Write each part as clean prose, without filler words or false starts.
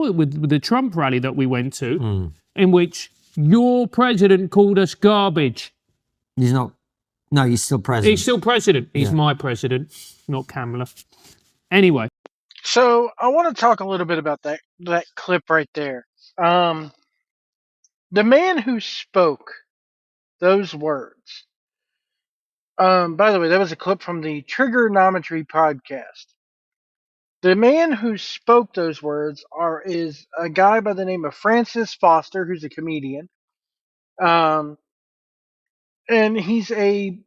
with the Trump rally that we went to, in which your president called us garbage. He's not. No, he's still president. He's still president. He's my president, not Kamala. Anyway. So I want to talk a little bit about that clip right there. The man who spoke those words. By the way, that was a clip from the Trigonometry podcast. The man who spoke those words is a guy by the name of Francis Foster, who's a comedian. And he's a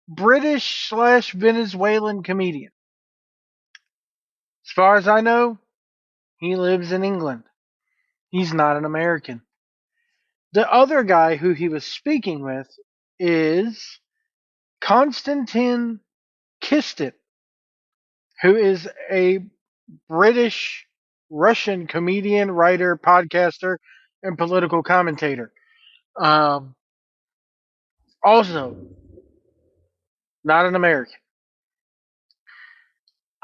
British/Venezuelan comedian. As far as I know, he lives in England. He's not an American. The other guy who he was speaking with is Konstantin Kistin, who is a British-Russian comedian, writer, podcaster, and political commentator. Also, not an American.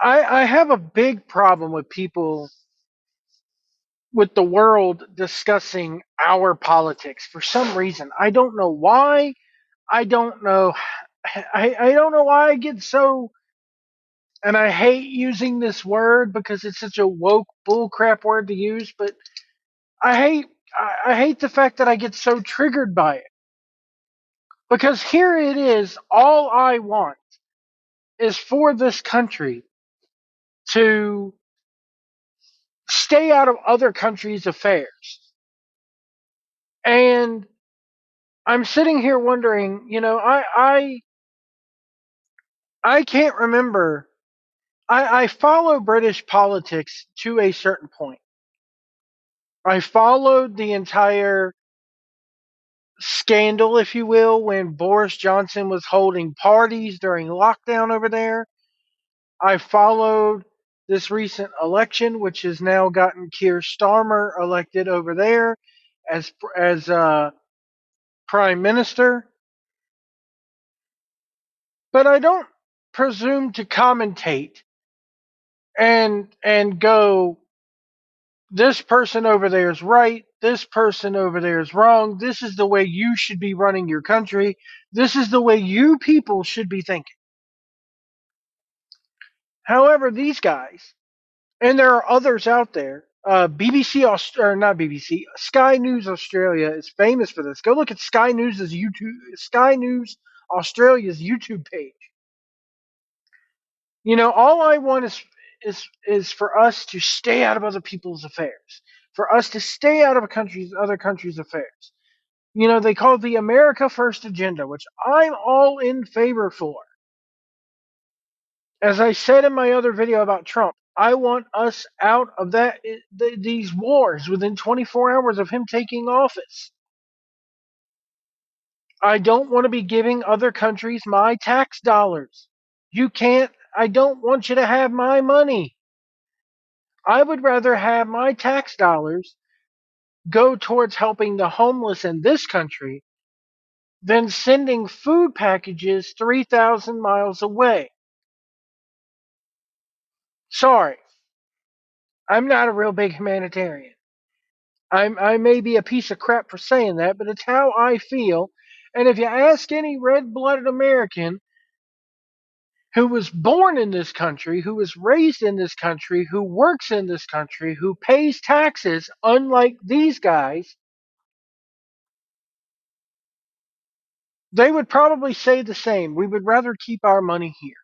I have a big problem with people, with the world discussing our politics for some reason. I don't know why. I don't know. I don't know why I get so, and I hate using this word because it's such a woke bullcrap word to use, but I hate the fact that I get so triggered by it. Because here it is, all I want is for this country to stay out of other countries' affairs. And I'm sitting here wondering, I can't remember. I follow British politics to a certain point. I followed the entire scandal, if you will, when Boris Johnson was holding parties during lockdown over there. I followed this recent election, which has now gotten Keir Starmer elected over there as Prime Minister. But I don't presume to commentate and go, this person over there is right, this person over there is wrong, this is the way you should be running your country, this is the way you people should be thinking. However, these guys, and there are others out there, Sky News Australia is famous for this. Go look at Sky News Australia's YouTube page. All I want is for us to stay out of other people's affairs, for us to stay out of other countries' affairs. They call it the America First agenda, which I'm all in favor for. As I said in my other video about Trump, I want us out of these wars within 24 hours of him taking office. I don't want to be giving other countries my tax dollars. I don't want you to have my money. I would rather have my tax dollars go towards helping the homeless in this country than sending food packages 3,000 miles away. Sorry. I'm not a real big humanitarian. I may be a piece of crap for saying that, but it's how I feel. And if you ask any red-blooded American who was born in this country, who was raised in this country, who works in this country, who pays taxes, unlike these guys, they would probably say the same. We would rather keep our money here.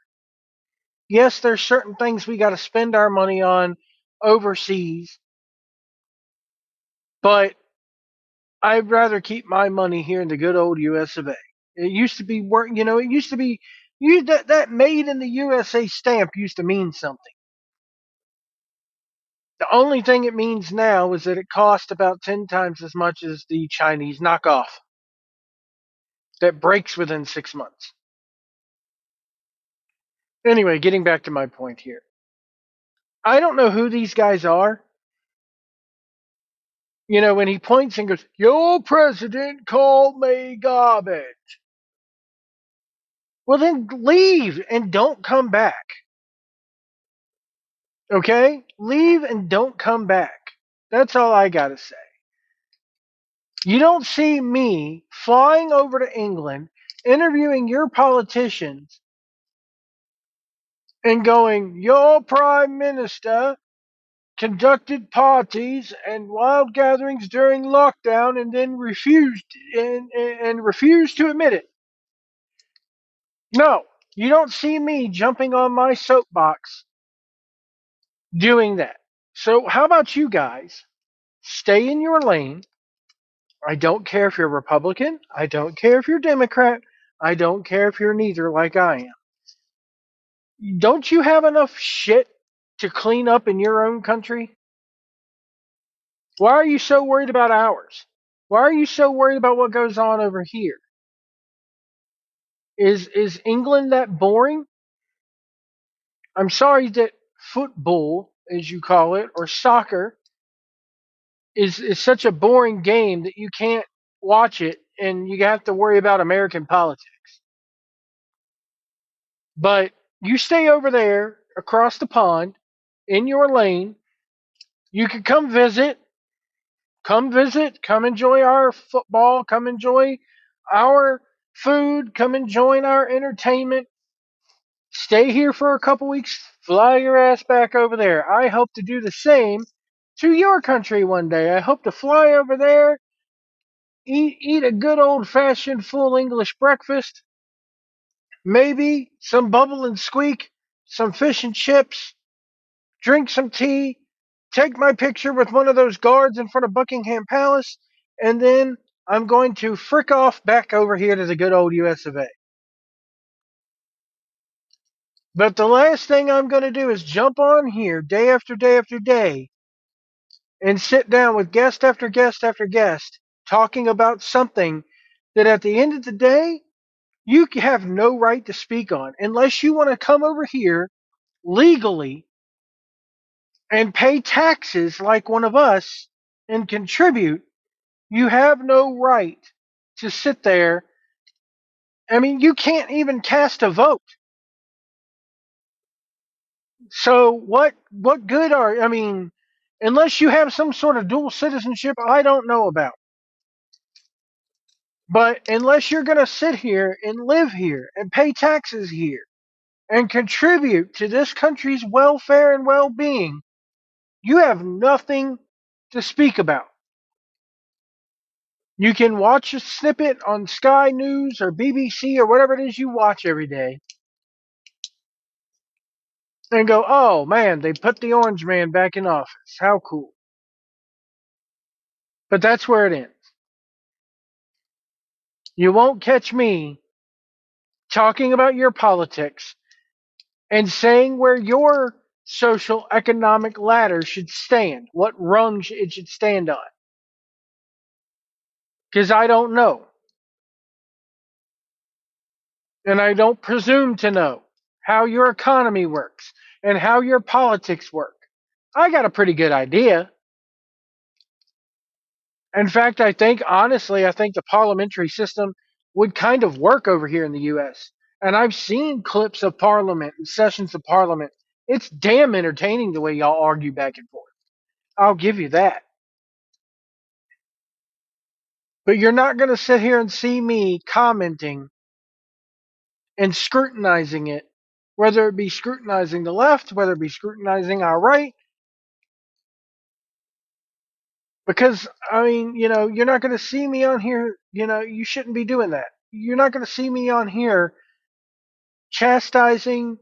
Yes, there's certain things we got to spend our money on overseas, but I'd rather keep my money here in the good old US of A. It used to be that made in the USA stamp used to mean something. The only thing it means now is that it costs about 10 times as much as the Chinese knockoff that breaks within 6 months. Anyway, getting back to my point here. I don't know who these guys are. When he points and goes, your president called me garbage. Well, then leave and don't come back. Okay? Leave and don't come back. That's all I got to say. You don't see me flying over to England, interviewing your politicians, and going, your prime minister conducted parties and wild gatherings during lockdown and then refused to admit it. No, you don't see me jumping on my soapbox doing that. So how about you guys stay in your lane? I don't care if you're Republican. I don't care if you're Democrat. I don't care if you're neither like I am. Don't you have enough shit to clean up in your own country? Why are you so worried about ours? Why are you so worried about what goes on over here? Is England that boring? I'm sorry that football, as you call it, or soccer, is such a boring game that you can't watch it and you have to worry about American politics. But you stay over there across the pond in your lane. You can come visit, come enjoy our football, come enjoy our food, come enjoy our entertainment. Stay here for a couple weeks, fly your ass back over there. I hope to do the same to your country one day. I hope to fly over there, eat a good old fashioned full English breakfast, maybe some bubble and squeak, some fish and chips, drink some tea, take my picture with one of those guards in front of Buckingham Palace, and then I'm going to frick off back over here to the good old US of A. But the last thing I'm going to do is jump on here day after day after day and sit down with guest after guest after guest talking about something that at the end of the day, you have no right to speak on unless you want to come over here legally and pay taxes like one of us and contribute. You have no right to sit there. I mean, you can't even cast a vote. So what good are, I mean, unless you have some sort of dual citizenship I don't know about. But unless you're going to sit here and live here and pay taxes here and contribute to this country's welfare and well-being, you have nothing to speak about. You can watch a snippet on Sky News or BBC or whatever it is you watch every day and go, oh man, they put the orange man back in office. How cool. But that's where it ends. You won't catch me talking about your politics and saying where your social economic ladder should stand, what rungs it should stand on. Because I don't know. And I don't presume to know how your economy works and how your politics work. I got a pretty good idea. In fact, honestly, I think the parliamentary system would kind of work over here in the US. And I've seen clips of parliament and sessions of parliament. It's damn entertaining the way y'all argue back and forth. I'll give you that. But you're not going to sit here and see me commenting and scrutinizing it, whether it be scrutinizing the left, whether it be scrutinizing our right. Because, I mean, you're not going to see me on here. You shouldn't be doing that. You're not going to see me on here chastising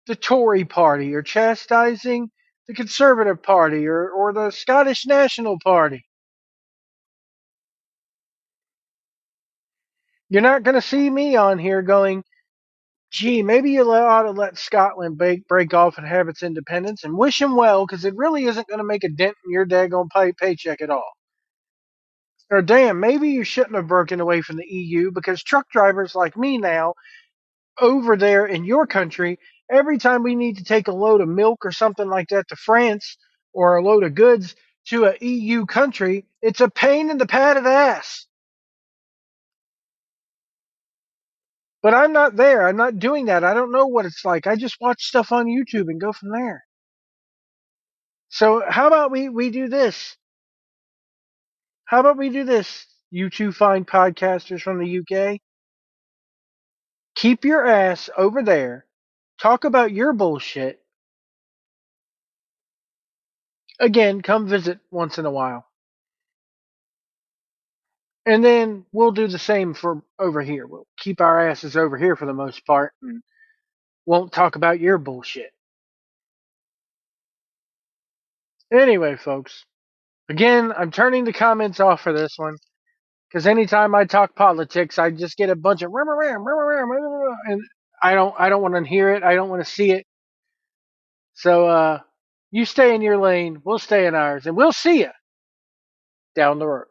the Tory party or chastising the Conservative Party or the Scottish National Party. You're not going to see me on here going, gee, maybe you ought to let Scotland break off and have its independence and wish him well because it really isn't going to make a dent in your daggone paycheck at all. Or damn, maybe you shouldn't have broken away from the EU because truck drivers like me now over there in your country, every time we need to take a load of milk or something like that to France or a load of goods to a EU country, it's a pain in the padded ass. But I'm not there. I'm not doing that. I don't know what it's like. I just watch stuff on YouTube and go from there. So how about we do this? How about we do this, you two fine podcasters from the UK? Keep your ass over there. Talk about your bullshit. Again, come visit once in a while. And then we'll do the same for over here. We'll keep our asses over here for the most part and won't talk about your bullshit. Anyway, folks, again, I'm turning the comments off for this one because anytime I talk politics, I just get a bunch of and I don't want to hear it. I don't want to see it. So you stay in your lane, we'll stay in ours, and we'll see you down the road.